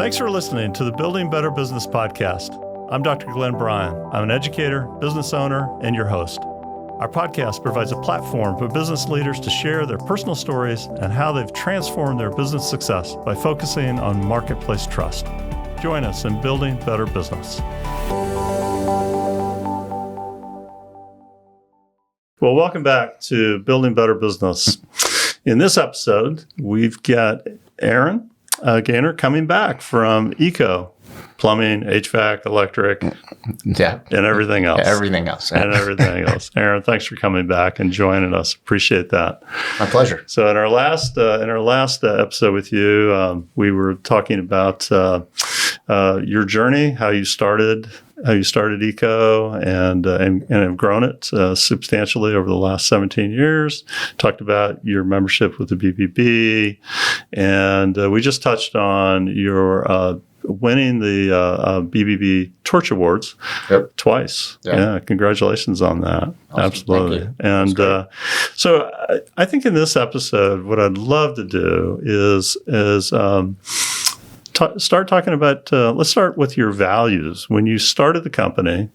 Thanks for listening to the Building Better Business podcast. I'm Dr. Glenn Bryan. I'm an educator, business owner, and your host. Our podcast provides a platform for business leaders to share their personal stories and how they've transformed their business success by focusing on marketplace trust. Join us in building better business. Well, welcome back to Building Better Business. In this episode, we've got Aaron Gaynor coming back from Eco Plumbing, HVAC, electric, and everything else. And everything else. Aaron, thanks for coming back and joining us. Appreciate that. My pleasure. So in our last episode with you, we were talking about your journey, how you started Eco, and have grown it substantially over the last 17 years. Talked about your membership with the BBB, and we just touched on your winning the BBB Torch Awards twice. Yeah, congratulations on that. Awesome. Absolutely. And so I think in this episode, what I'd love to do is start talking about, let's start with your values. When you started the company,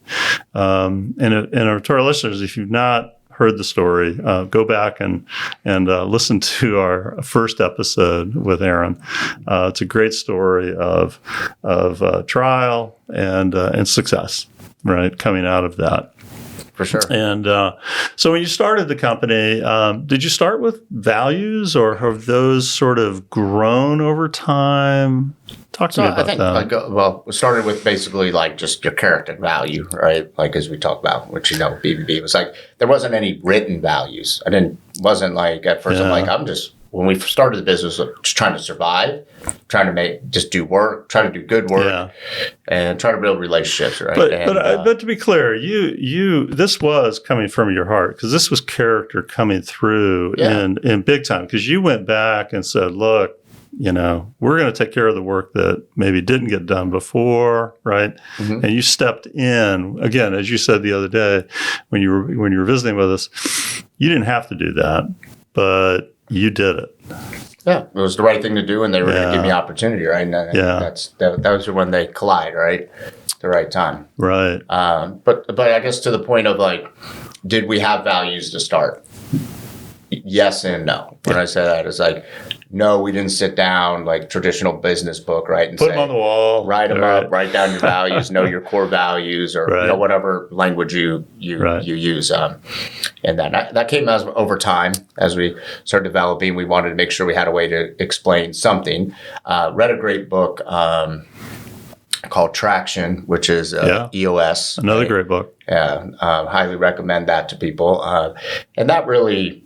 and to our listeners, if you've not heard the story, go back and listen to our first episode with Aaron. It's a great story of trial and success, right, coming out of that. For sure. And so when you started the company, did you start with values, or have those sort of grown over time? Talk to me about that. It started with basically like just your character value, right? Like as we talked about, which BBB, it was like there wasn't any written values. Wasn't like at first I'm like, when we started the business, just trying to survive, trying to do work, try to do good work, and try to build relationships, right? But to be clear, you this was coming from your heart, because this was character coming through in big time, because you went back and said, look, we're going to take care of the work that maybe didn't get done before, right? Mm-hmm. And you stepped in, again, as you said the other day when you were visiting with us, you didn't have to do that, but you did it. Yeah, it was the right thing to do, and they were going to give me opportunity, right? And that was when they collide, right? The right time, right? But I guess to the point of like, did we have values to start? Yes and no. When I say that, it's like, no, we didn't sit down like traditional business book, right? And put them on the wall, write them up, write down your values, know your core values, or whatever language you use. And that came as over time as we started developing. We wanted to make sure we had a way to explain something. Read a great book called Traction, which is EOS. Another great book. Yeah, highly recommend that to people. And that really.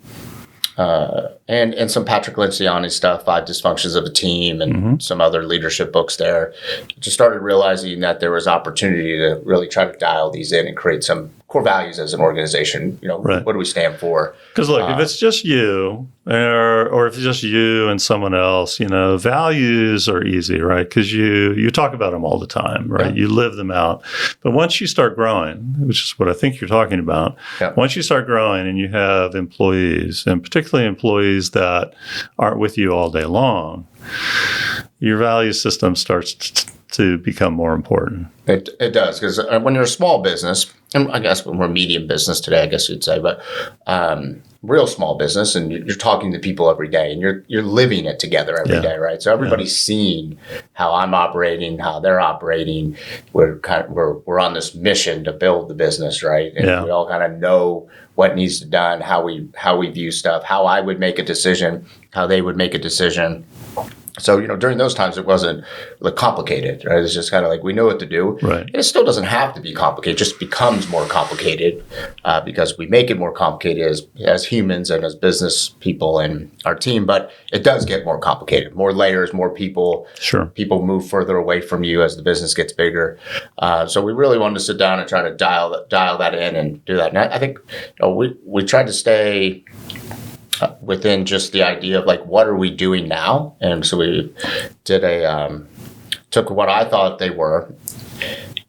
And some Patrick Lenciani stuff, 5 Dysfunctions of a Team, and some other leadership books there. Just started realizing that there was opportunity to really try to dial these in and create some core values as an organization. What do we stand for? Because look, if it's just you, or if it's just you and someone else, values are easy, right? Because you talk about them all the time, right? Yeah. You live them out. But once you start growing, which is what I think you're talking about, once you start growing and you have employees, and particularly employees that aren't with you all day long, your value system starts to become more important. It does, because when you're a small business, and I guess when we're a medium business today, I guess you'd say, but real small business, and you're talking to people every day, and you're living it together every day, right? So everybody's seeing how I'm operating, how they're operating. We're on this mission to build the business, right? And we all kind of know what needs to be done, how we view stuff, how I would make a decision, how they would make a decision. So, during those times, it wasn't like complicated, right? It's just kind of like, we know what to do. Right. And it still doesn't have to be complicated. It just becomes more complicated because we make it more complicated as humans and as business people and our team. But it does get more complicated, more layers, more people. Sure. People move further away from you as the business gets bigger. So we really wanted to sit down and try to dial that in and do that. And I think we tried to stay within just the idea of like, what are we doing now? And so we did took what I thought they were,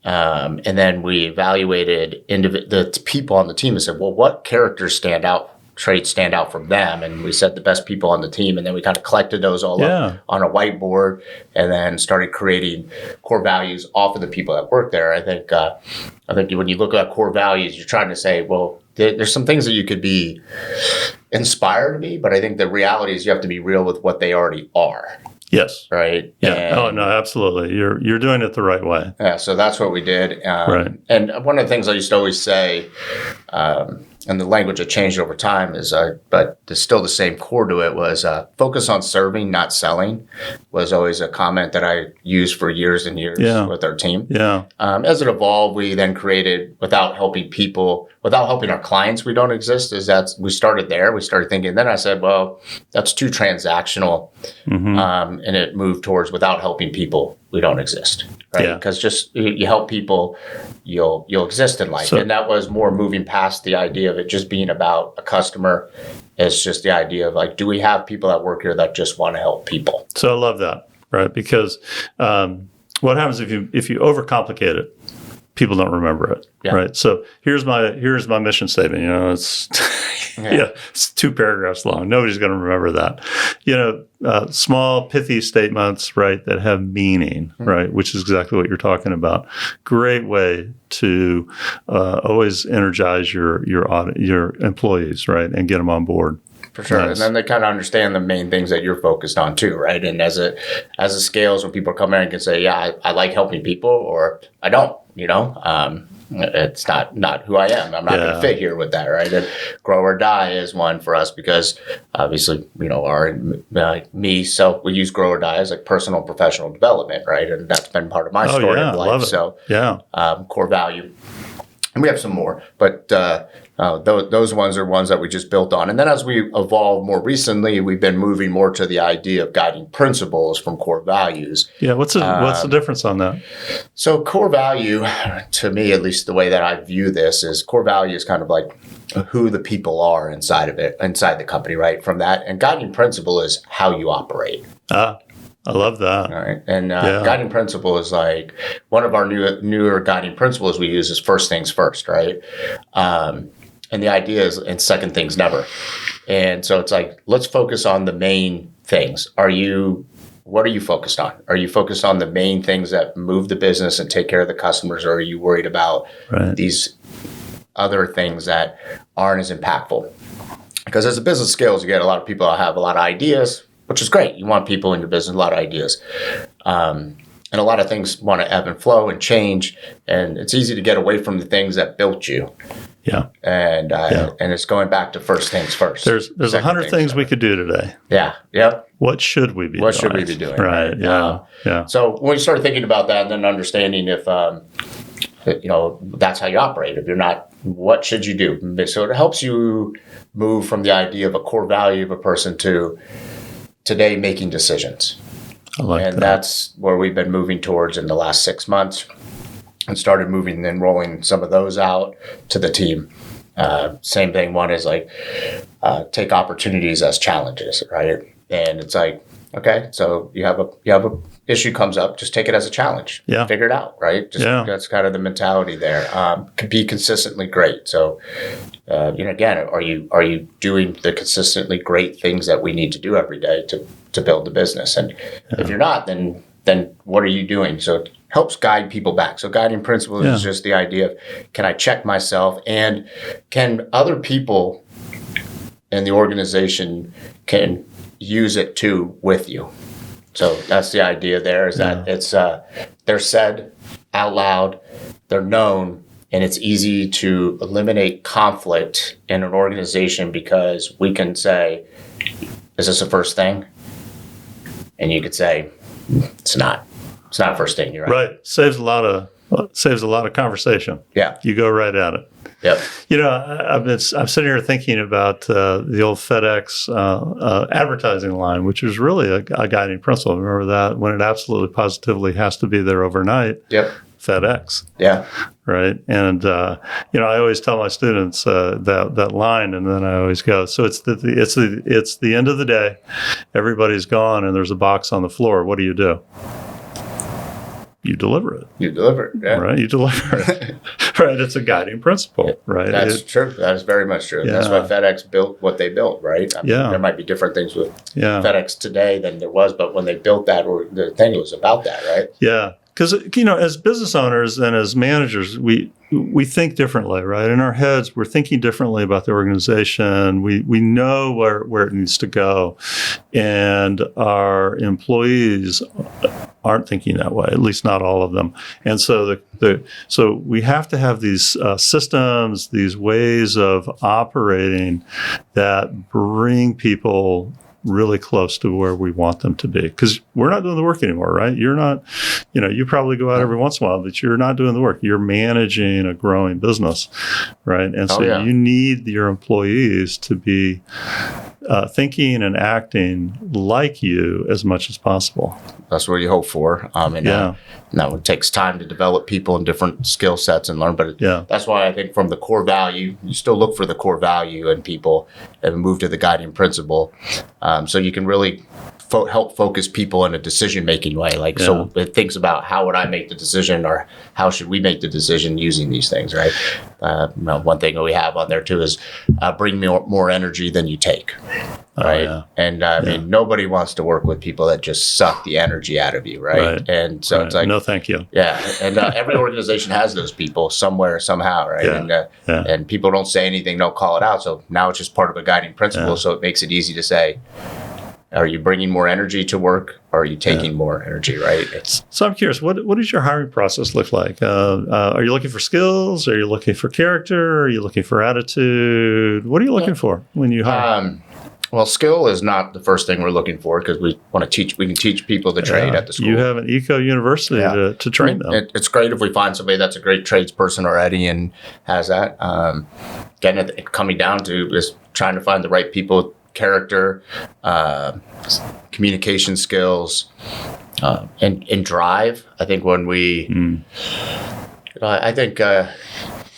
and then we evaluated the people on the team and said, well, what characters stand out traits stand out from them, and we said the best people on the team, and then we kind of collected those all up on a whiteboard, and then started creating core values off of the people that work there. I think when you look at core values, you're trying to say, well, there's some things that you could be inspired to be, but I think the reality is you have to be real with what they already are. Yes. Right. Yeah. No, absolutely. You're doing it the right way. Yeah. So that's what we did. Right. And one of the things I used to always say, and the language had changed over time, but there's still the same core to it, was focus on serving, not selling, was always a comment that I used for years and years with our team. Yeah. As it evolved, we then created without helping our clients, we don't exist. We started there. We started thinking, then I said, well, that's too transactional. And it moved towards without helping people, we don't exist. Right. Because just you help people, you'll exist in life. And that was more moving past the idea of it just being about a customer. It's just the idea of like, do we have people that work here that just want to help people? So I love that, right? Because what happens if you overcomplicate it? People don't remember it, right? So here's my mission statement. It's it's 2 paragraphs long. Nobody's going to remember that. Small, pithy statements, right, that have meaning, right, which is exactly what you're talking about. Great way to always energize your employees, right, and get them on board. For sure. Nice. And then they kind of understand the main things that you're focused on too, right? And as it scales, when people come in and can say, yeah, I like helping people, or I don't, it's not who I am. I'm not going to fit here with that, right? And grow or die is one for us because obviously, so we use grow or die as like personal and professional development, right? And that's been part of my story of life. So core value. And we have some more, but those ones are ones that we just built on. And then as we evolve more recently, we've been moving more to the idea of guiding principles from core values. Yeah, what's the difference on that? So core value, to me, at least the way that I view this, is core value is kind of like who the people are inside the company, right? From that, and guiding principle is how you operate. I love that. All right. And guiding principle is like one of our newer guiding principles we use is first things first, right? And the idea is, and second things never. And so it's like, let's focus on the main things. What are you focused on? Are you focused on the main things that move the business and take care of the customers? Or are you worried about these other things that aren't as impactful? Because as the business scales, you get a lot of people that have a lot of ideas, which is great. You want people in your business, a lot of ideas. And a lot of things want to ebb and flow and change. And it's easy to get away from the things that built you. Yeah. And it's going back to first things first. There's 100 things we could do today. Yeah. Yep. What should we be doing? What should we be doing? Right. Yeah. So when we started thinking about that and then understanding if, that's how you operate. If you're not, what should you do? So it helps you move from the idea of a core value of a person to today making decisions. I like that. And that's where we've been moving towards in the last 6 months, and started moving and rolling some of those out to the team. Same thing. One is like take opportunities as challenges, right? And it's like, okay, so you have a issue comes up, just take it as a challenge. Yeah. Figure it out, right? That's kind of the mentality there. Could be consistently great. So, again, are you doing the consistently great things that we need to do every day to build the business? And if you're not, then what are you doing? So it helps guide people back. So guiding principles is just the idea of, can I check myself, and can other people in the organization can use it too with you. So that's the idea there, is that it's they're said out loud, they're known, and it's easy to eliminate conflict in an organization because we can say, is this a first thing? And you could say, it's not. It's not first thing. You're right. Right. Saves a lot of conversation. Yeah. You go right at it. Yep. I'm sitting here thinking about the old FedEx advertising line, which is really a guiding principle. Remember that, when it absolutely positively has to be there overnight. Yep. FedEx. Yeah. Right. And I always tell my students that line, and then I always go, so it's the end of the day, everybody's gone, and there's a box on the floor. What do? you deliver it. You deliver it, yeah. Right? You deliver it. Right? It's a guiding principle, right? That's true. That is very much true. Yeah. That's why FedEx built what they built, right? I mean, there might be different things with FedEx today than there was, but when they built that, or the thing, it was about that, right? Yeah. Because, as business owners and as managers, we think differently, right? In our heads, we're thinking differently about the organization. We know where it needs to go. And our employees aren't thinking that way, at least not all of them. And so so we have to have these systems, these ways of operating that bring people really close to where we want them to be, because we're not doing the work anymore, right? You're not, you probably go out every once in a while, but you're not doing the work. You're managing a growing business, right? And so you need your employees to be thinking and acting like you as much as possible. That's what you hope for. Now it takes time to develop people in different skill sets and learn, but that's why I think from the core value, you still look for the core value in people and move to the guiding principle. So you can really help focus people in a decision-making way. So it thinks about how would I make the decision, or how should we make the decision using these things, right? One thing that we have on there too is bring more energy than you take, right? And I mean, nobody wants to work with people that just suck the energy out of you, right? And so it's like, no, thank you. Yeah, and every organization has those people somewhere, somehow, right? And people don't say anything, don't call it out. So now it's just part of a guiding principle. So it makes it easy to say, are you bringing more energy to work, or are you taking more energy, right? So I'm curious, what does your hiring process look like? Are you looking for skills? Are you looking for character? Are you looking for attitude? What are you looking for when you hire? Well, skill is not the first thing we're looking for, because we can teach people the trade at the school. You have an Eco University to train them. It's great if we find somebody that's a great tradesperson already and has that. Again, coming down to is trying to find the right people, communication skills, and drive. I think when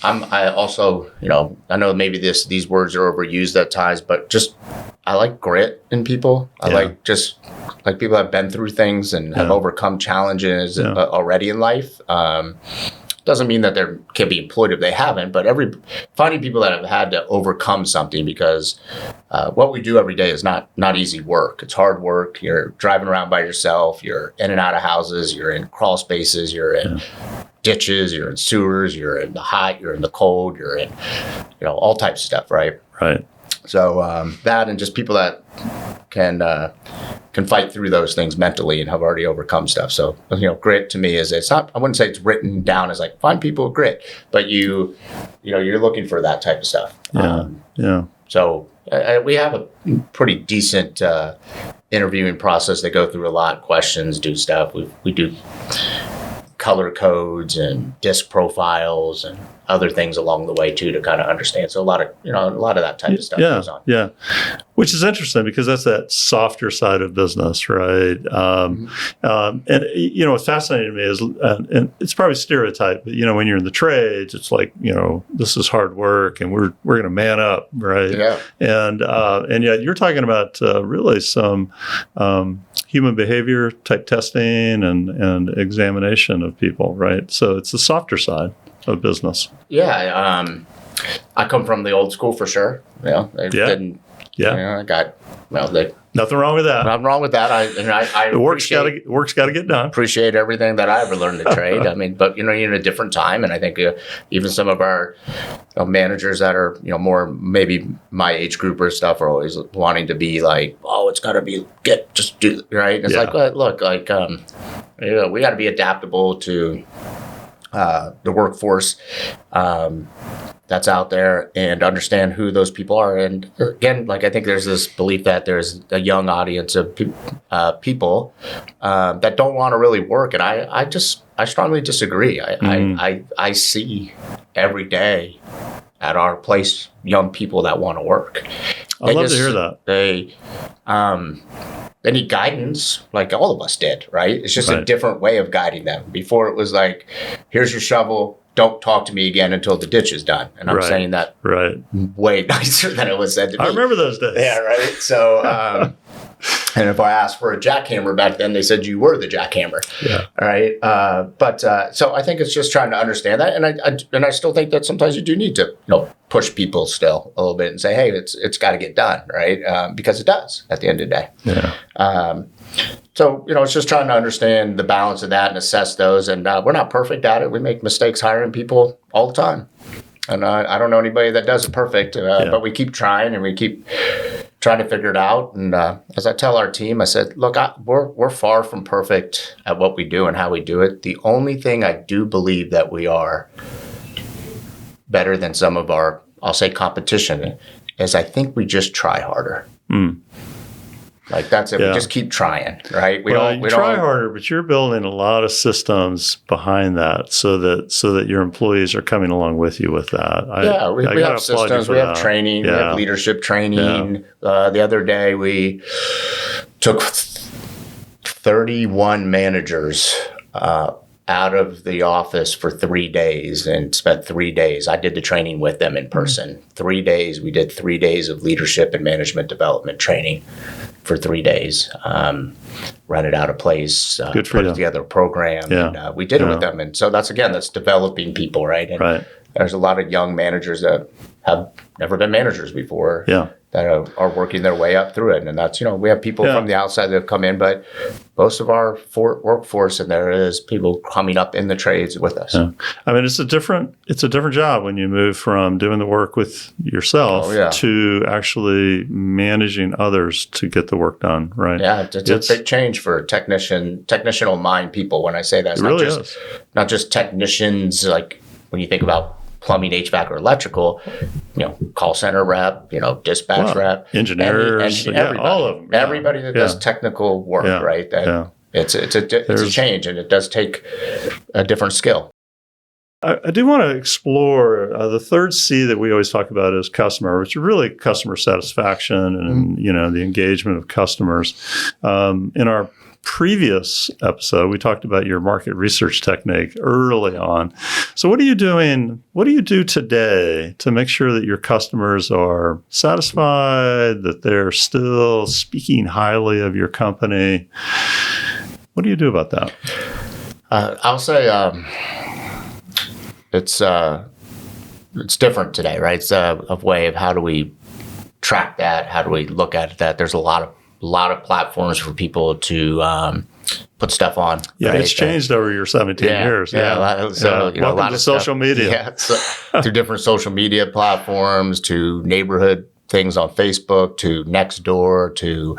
I also, I know maybe these words are overused at times, but just I like grit in people. I like people that have been through things and have overcome challenges already in life. Doesn't mean that they can't be employed if they haven't, but finding people that have had to overcome something, because what we do every day is not easy work. It's hard work. You're driving around by yourself. You're in and out of houses. You're in crawl spaces. You're in ditches. You're in sewers. You're in the hot. You're in the cold. You're in, all types of stuff, right? Right. So that, and just people that can fight through those things mentally and have already overcome stuff. So, grit to me is, it's not, I wouldn't say it's written down as like find people with grit, but you're looking for that type of stuff. So we have a pretty decent interviewing process. They go through a lot of questions, do stuff. We do color codes and disc profiles and other things along the way too, to kind of understand. So a lot of that type of stuff goes on. Yeah. Which is interesting, because that's that softer side of business, right? And what's fascinating to me is, and it's probably stereotype, but when you're in the trades, it's like, this is hard work and we're going to man up, right? Yeah. And yet you're talking about really some human behavior type testing and examination of people, right? So it's the softer side of business. Yeah, I come from the old school for sure. Didn't. Yeah, I got nothing wrong with that. Nothing wrong with that. I the work's got to get done. Appreciate everything that I ever learned to trade. I mean, but you're in a different time, and I think even some of our managers that are more maybe my age group or stuff are always wanting to be like, oh, it's got to be just do right. And it's like, look, like we got to be adaptable to the workforce that's out there, and understand who those people are. And again, I think there's this belief that there's a young audience of people that don't want to really work, and I strongly disagree. I see every day at our place young people that want to work. I'd love to hear that. They need guidance, like all of us did, right? It's just a different way of guiding them. Before it was like, here's your shovel, don't talk to me again until the ditch is done. And I'm saying that way nicer than it was said to me. I remember those days. Yeah, right? So, And if I asked for a jackhammer back then, they said you were the jackhammer. Yeah. All right. So I think it's just trying to understand that, and I still think that sometimes you do need to push people still a little bit and say, hey, it's got to get done, right? Because it does at the end of the day. Yeah. So it's just trying to understand the balance of that and assess those. And we're not perfect at it. We make mistakes hiring people all the time. And I don't know anybody that does it perfect, but we keep trying and we keep trying to figure it out. And as I tell our team, I said, look, we're far from perfect at what we do and how we do it. The only thing I do believe that we are better than some of our, I'll say, competition is I think we just try harder. Like that's it. Yeah. We just keep trying, right? We try harder, but you're building a lot of systems behind that, so that your employees are coming along with you with that. We have systems, we have training, we have leadership training. Yeah. The other day we took 31 managers out of the office for 3 days and spent 3 days. I did the training with them in person. 3 days. We did 3 days of leadership and management development training for 3 days. Rented out a place, put together a program. Yeah. And, we did it with them. And so that's developing people, right? And there's a lot of young managers that have never been managers before. Yeah. That are working their way up through it. And that's, we have people from the outside that have come in, but most of our workforce in there is people coming up in the trades with us. Yeah. I mean, it's a different job when you move from doing the work with yourself to actually managing others to get the work done, right? Yeah, it's a big change for technicianal mind people. When I say that, it's not just technicians, like when you think about plumbing, HVAC, or electrical, call center rep, dispatch rep, engineers, all of them. Everybody that does technical work, right? It's a change, and it does take a different skill. I do want to explore the third C that we always talk about is customer, which is really customer satisfaction and the engagement of customers. In our previous episode, we talked about your market research technique early on. So what are you doing? What do you do today to make sure that your customers are satisfied, that they're still speaking highly of your company? What do you do about that? I'll say it's different today, right? It's a way of how do we track that? How do we look at that? There's a lot of platforms for people to put stuff on. Yeah, right? It's changed over your 17 years. Yeah. A lot of social media. Yeah, through different social media platforms, to neighborhood things on Facebook, to Nextdoor, to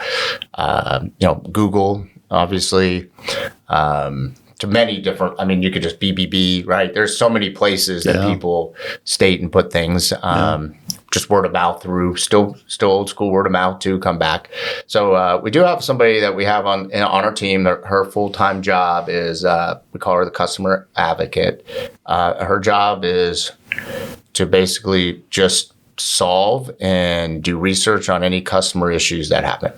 Google, obviously. To many different, you could just BBB, right? There's so many places that people state and put things. Just word of mouth through, still old school word of mouth to come back. So we do have somebody that we have on our team. Her full-time job is, we call her the customer advocate. Her job is to basically just solve and do research on any customer issues that happen.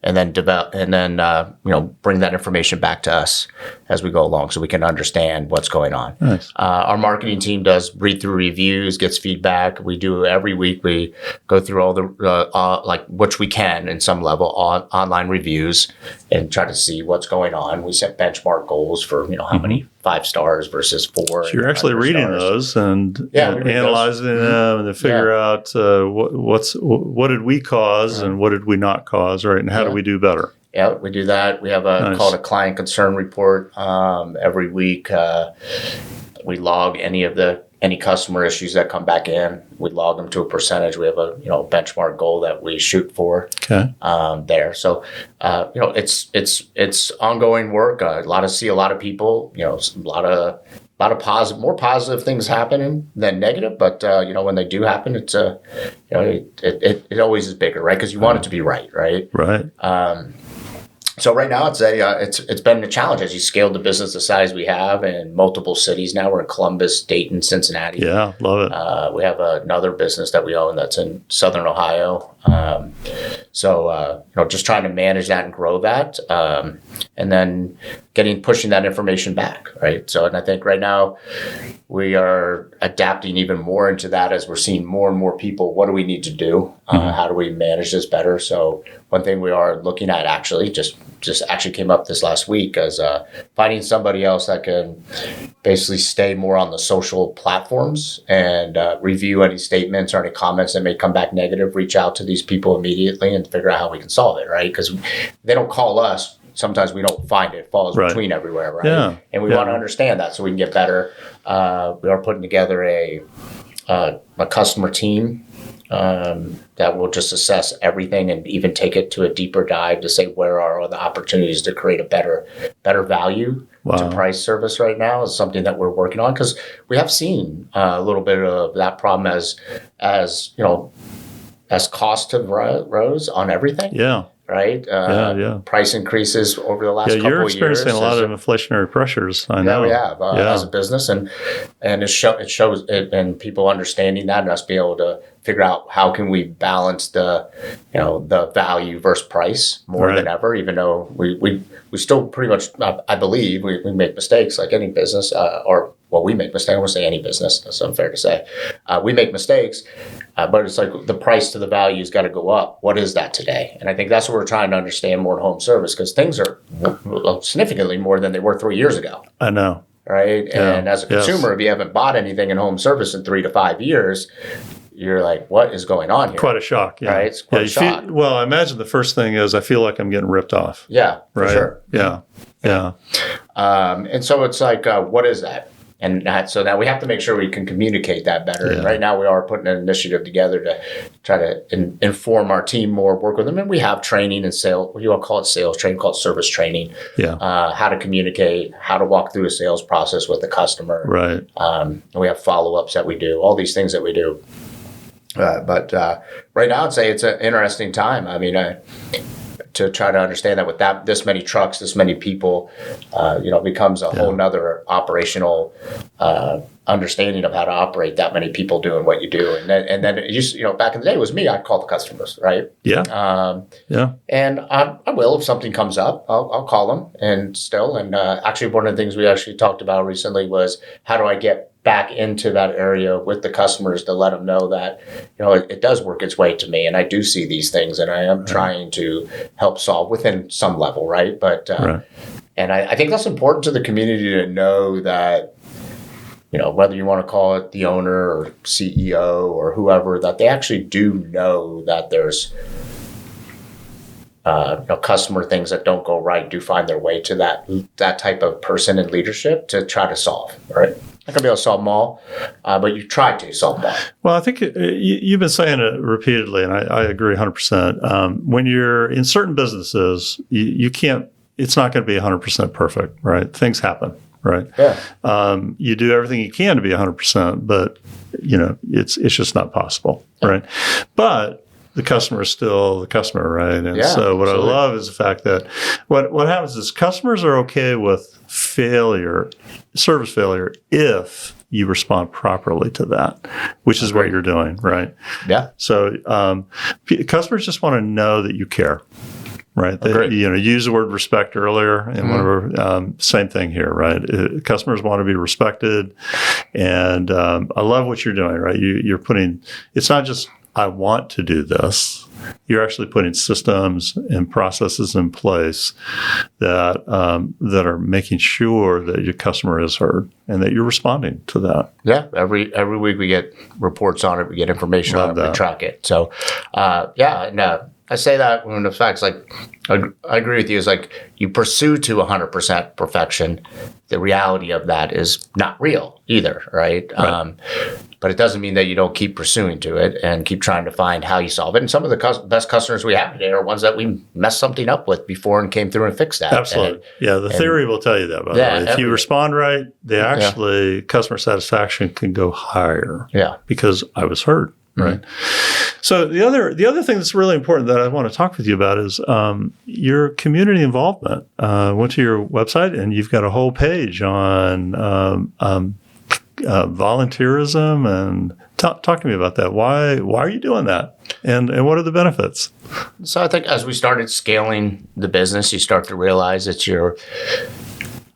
And then bring that information back to us as we go along, so we can understand what's going on. Nice. Our marketing team does read through reviews, gets feedback. We do every week. We go through all the which we can in some level online reviews and try to see what's going on. We set benchmark goals for how many 5 stars versus 4. So you're actually reading those and analyzing them and to figure out what did we cause and what did we not cause, right? And how do we do better? Yeah, we do that. We have called a client concern report every week. We log any customer issues that come back in. We log them to a percentage. We have a benchmark goal that we shoot for there. So it's ongoing work. A lot of people. A lot of more positive things happening than negative. But when they do happen, it's it always is bigger, right? Because you want it to be right. Right. So right now, it's been a challenge as you scale the business the size we have in multiple cities. Now we're in Columbus, Dayton, Cincinnati. Yeah, love it. We have another business that we own that's in Southern Ohio. Just trying to manage that and grow that, and then pushing that information back, right? So, and I think right now we are adapting even more into that as we're seeing more and more people. What do we need to do? How do we manage this better? So, one thing we are looking at just actually came up this last week as finding somebody else that can basically stay more on the social platforms and review any statements or any comments that may come back negative, reach out to these people immediately and figure out how we can solve it, right? Because they don't call us. Sometimes we don't find it. It falls between everywhere, right? Yeah. And we want to understand that so we can get better. We are putting together a customer team that will just assess everything and even take it to a deeper dive to say where are the opportunities to create a better value to price service right now is something that we're working on, because we have seen a little bit of that problem as costs have rose on everything. Yeah. Right? Price increases over the last couple of years. You're experiencing a lot of inflationary pressures. I know. Yeah, we have as a business, and it shows it, and people understanding that, and us being able to figure out how can we balance the value versus price more than ever. Even though we still pretty much, I believe, we make mistakes like any business, we make mistakes. I won't say any business. That's unfair to say. We make mistakes, but it's like the price to the value's got to go up. What is that today? And I think that's what we're trying to understand more in home service, because things are significantly more than they were 3 years ago. I know. Right? Yeah. And as a consumer, if you haven't bought anything in home service in 3 to 5 years, you're like, what is going on here? Quite a shock. Yeah. Right? It's quite a shock. I imagine the first thing is I feel like I'm getting ripped off. Yeah, for sure. Yeah. Yeah. And so it's like, what is that? And so now we have to make sure we can communicate that better. Yeah. And right now we are putting an initiative together to try to inform our team more, work with them. And we have training and sales. You all call it sales training, call it service training. Yeah. How to communicate, how to walk through a sales process with the customer. Right. And we have follow-ups that we do, all these things that we do. But right now I'd say it's an interesting time. I mean, to try to understand that with this many trucks, this many people, it becomes a whole nother operational understanding of how to operate that many people doing what you do. And then it used, back in the day it was me, I'd call the customers, right? Yeah. And I will, if something comes up, I'll call them and actually one of the things we actually talked about recently was how do I get back into that area with the customers to let them know that, it does work its way to me, and I do see these things, and I am trying to help solve within some level, right? But and I think that's important to the community to know that, whether you want to call it the owner or CEO or whoever, that they actually do know that there's customer things that don't go right do find their way to that type of person in leadership to try to solve, right? Not going to be able to solve them all, but you try to solve them all. Well, I think you've been saying it repeatedly, and I agree 100%. When you're in certain businesses, you can't, it's not going to be 100% perfect, right? Things happen, right? Yeah. You do everything you can to be 100%, but, it's just not possible, right? But the customer is still the customer, right? And so what absolutely. I love is the fact that what happens is customers are okay with service failure, if you respond properly to that, which is what you're doing, right? Yeah. So customers just want to know that you care, right? They, use the word respect earlier, and whatever. Same thing here, right? Customers want to be respected, and I love what you're doing, right? You're putting. It's not just I want to do this. You're actually putting systems and processes in place that are making sure that your customer is heard and that you're responding to that. Yeah, every week we get reports on it, we get information on it, we track it. So, I say that when the facts, like, I agree with you. It's like you pursue to 100% perfection. The reality of that is not real either, right? But it doesn't mean that you don't keep pursuing to it and keep trying to find how you solve it. And some of the best customers we have today are ones that we messed something up with before and came through and fixed that. Absolutely. The theory will tell you that, by the way. If you respond right, customer satisfaction can go higher. Yeah. Because I was heard. Right. So the other thing that's really important that I want to talk with you about is your community involvement. Went to your website and you've got a whole page on volunteerism and Talk to me about that. Why are you doing that? And what are the benefits? So I think as we started scaling the business, you start to realize it's your,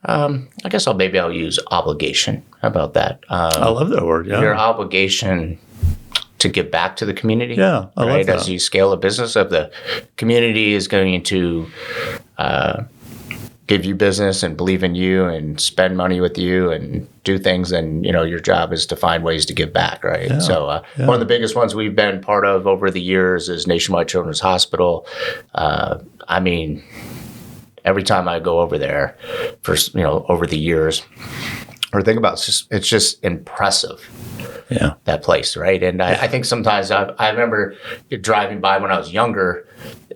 I guess I'll use obligation. How about that? I love that word. Yeah. Your obligation to give back to the community. Yeah, I love that. As you scale a business, if the community is going to give you business and believe in you and spend money with you and do things, then your job is to find ways to give back, right? Yeah, So one of the biggest ones we've been part of over the years is Nationwide Children's Hospital. Every time I go over there, over the years, or think about it's just impressive. Yeah, that place, right? And I think sometimes I remember driving by when I was younger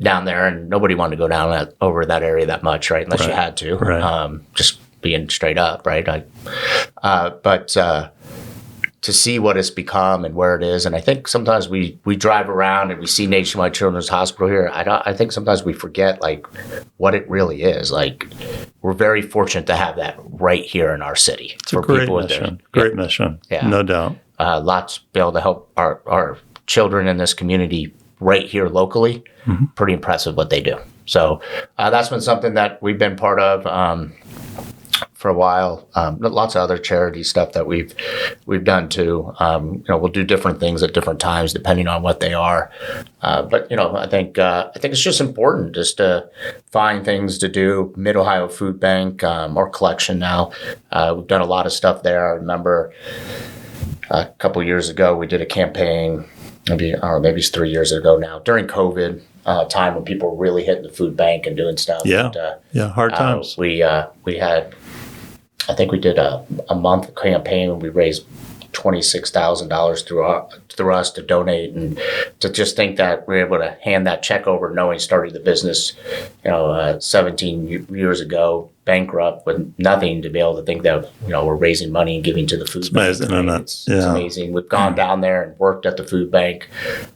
down there, and nobody wanted to go down over that area that much, right? Unless you had to, just being straight up, right? But to see what it's become and where it is, and I think sometimes we drive around and we see Nationwide Children's Hospital here. I think sometimes we forget like what it really is. Like we're very fortunate to have that right here in our city. It's a great mission. Great mission. Yeah, no doubt. Lots to be able to help our children in this community right here locally. Mm-hmm. Pretty impressive what they do. So that's been something that we've been part of for a while. Lots of other charity stuff that we've done too. We'll do different things at different times depending on what they are. But I think it's just important just to find things to do. Mid-Ohio Food Bank or collection now. We've done a lot of stuff there. I remember a couple years ago we did a campaign. Maybe it's 3 years ago now during COVID time when people were really hitting the food bank and doing stuff. Yeah, hard times. We had. I think we did a month campaign and we raised $26,000 through us to donate, and to just think that we were able to hand that check over knowing started the business 17 years ago, bankrupt with nothing, to be able to think that we're raising money and giving to the food bank. It's amazing. We've gone down there and worked at the food bank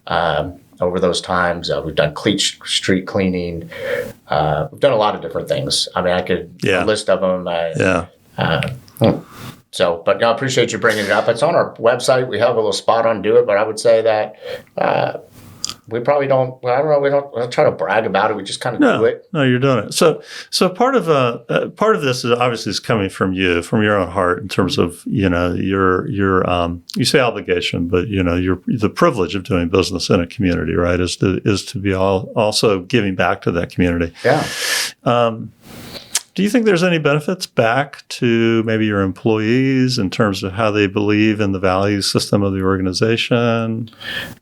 over those times. We've done street cleaning. We've done a lot of different things. I mean, I could a list of them. But I appreciate you bringing it up. It's on our website. We have a little spot on Do It, but I would say that we probably don't. Well, I don't know. We don't try to brag about it. We just kind of do it. No, you're doing it. So part of this is obviously coming from you, from your own heart, in terms of your you say obligation, but the privilege of doing business in a community, right? Is to be also giving back to that community. Yeah. Do you think there's any benefits back to maybe your employees in terms of how they believe in the value system of the organization?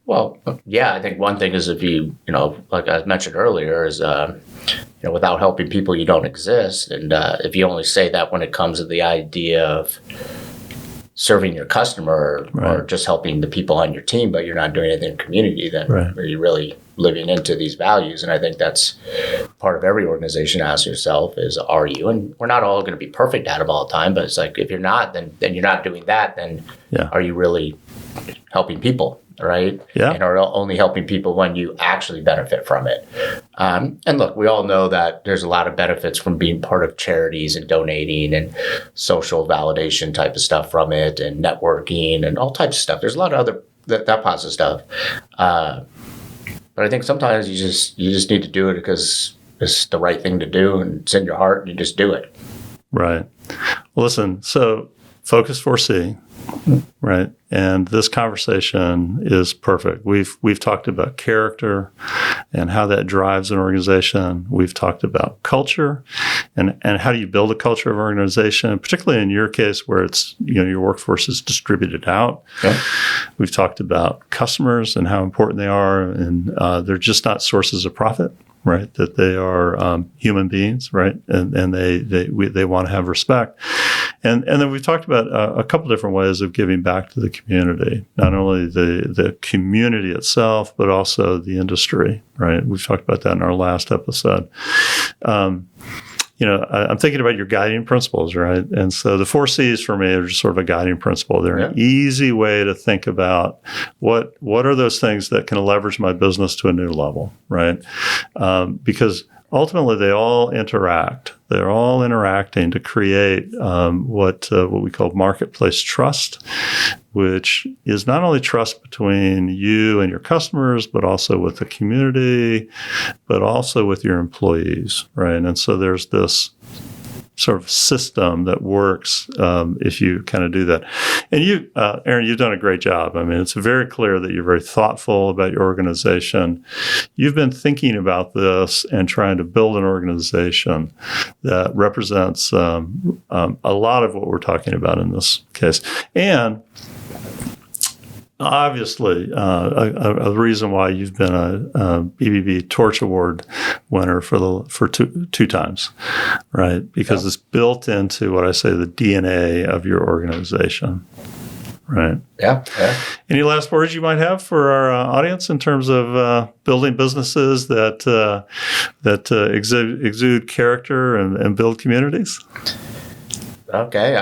Well, yeah, I think one thing is if you, like I mentioned earlier, is, without helping people, you don't exist. And if you only say that when it comes to the idea of serving your customer or just helping the people on your team, but you're not doing anything in the community, then are you really living into these values? And I think that's part of every organization. Ask yourself is, are you? And we're not all going to be perfect at it all the time, but it's like, if you're not, then you're not doing that. Then are you really helping people? Right? Yeah. And are only helping people when you actually benefit from it. And look, we all know that there's a lot of benefits from being part of charities and donating and social validation type of stuff from it, and networking and all types of stuff. There's a lot of other that positive stuff. But I think sometimes you just need to do it because it's the right thing to do and it's in your heart and you just do it. Right. Well, listen, so focus 4C. Right. And this conversation is perfect. We've talked about character and how that drives an organization. We've talked about culture and how do you build a culture of organization, particularly in your case where it's, your workforce is distributed out. Yeah. We've talked about customers and how important they are, and they're just not sources of profit. Right, that they are human beings, right, and they want to have respect, and then we've talked about a couple different ways of giving back to the community, not only the community itself, but also the industry. Right, we've talked about that in our last episode. I'm thinking about your guiding principles, right? And so the 4 C's for me are just sort of a guiding principle. They're an easy way to think about what are those things that can leverage my business to a new level, right? Because ultimately they all interact. They're all interacting to create what we call marketplace trust which is not only trust between you and your customers, but also with the community, but also with your employees, right? And so there's this sort of system that works if you kind of do that. And you, Aaron, you've done a great job. I mean, it's very clear that you're very thoughtful about your organization. You've been thinking about this and trying to build an organization that represents a lot of what we're talking about in this case. And obviously, a reason why you've been a BBB Torch Award winner for two times, right? Because it's built into what I say the DNA of your organization, right? Yeah. Any last words you might have for our audience in terms of building businesses that exude character and build communities? Okay.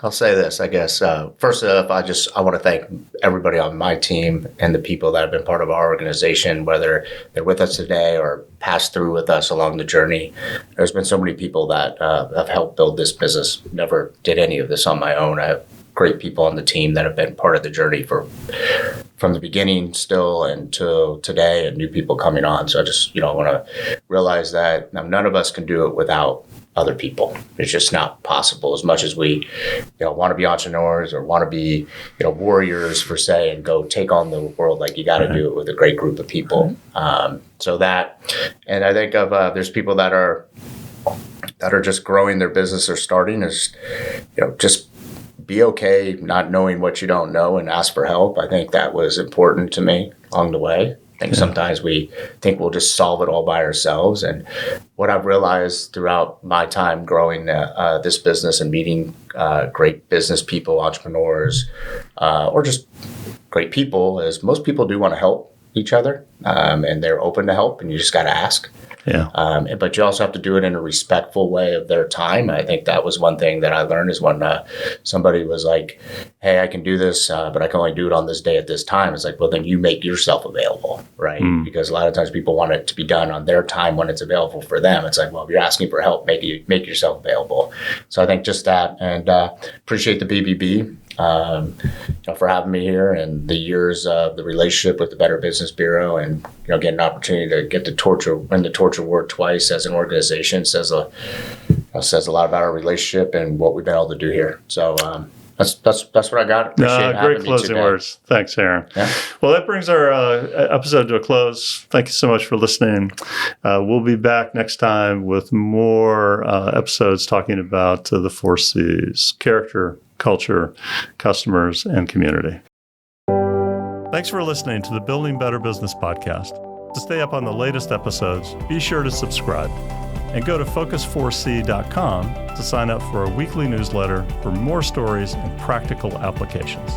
I'll say this, I guess. First off, I want to thank everybody on my team and the people that have been part of our organization, whether they're with us today or passed through with us along the journey. There's been so many people that have helped build this business. Never did any of this on my own. I have great people on the team that have been part of the journey from the beginning still until today, and new people coming on. So I just, want to realize that none of us can do it without other people. It's just not possible. As much as we, want to be entrepreneurs or want to be, warriors per se, and go take on the world, like you got to do it with a great group of people. So that, and I think of there's people that are just growing their business or starting is, just be okay not knowing what you don't know and ask for help. I think that was important to me along the way. I think sometimes we think we'll just solve it all by ourselves. And what I've realized throughout my time growing this business and meeting great business people, entrepreneurs, or just great people is most people do want to help each other, and they're open to help, and you just got to ask. Yeah. But you also have to do it in a respectful way of their time. I think that was one thing that I learned is when somebody was like, hey, I can do this, but I can only do it on this day at this time. It's like, well, then you make yourself available, right? Because a lot of times people want it to be done on their time when it's available for them. It's like, well, if you're asking for help, make yourself available. So I think just that, and appreciate the BBB. For having me here and the years of the relationship with the Better Business Bureau, and getting an opportunity to get win the Torch Award twice as an organization says a lot about our relationship and what we've been able to do here. So that's what I got. Appreciate great closing words. Thanks, Aaron. Yeah. Well, that brings our episode to a close. Thank you so much for listening. We'll be back next time with more episodes talking about the 4 C's: character, culture, customers, and community. Thanks for listening to the Building Better Business podcast. To stay up on the latest episodes, be sure to subscribe and go to focus4c.com to sign up for a weekly newsletter for more stories and practical applications.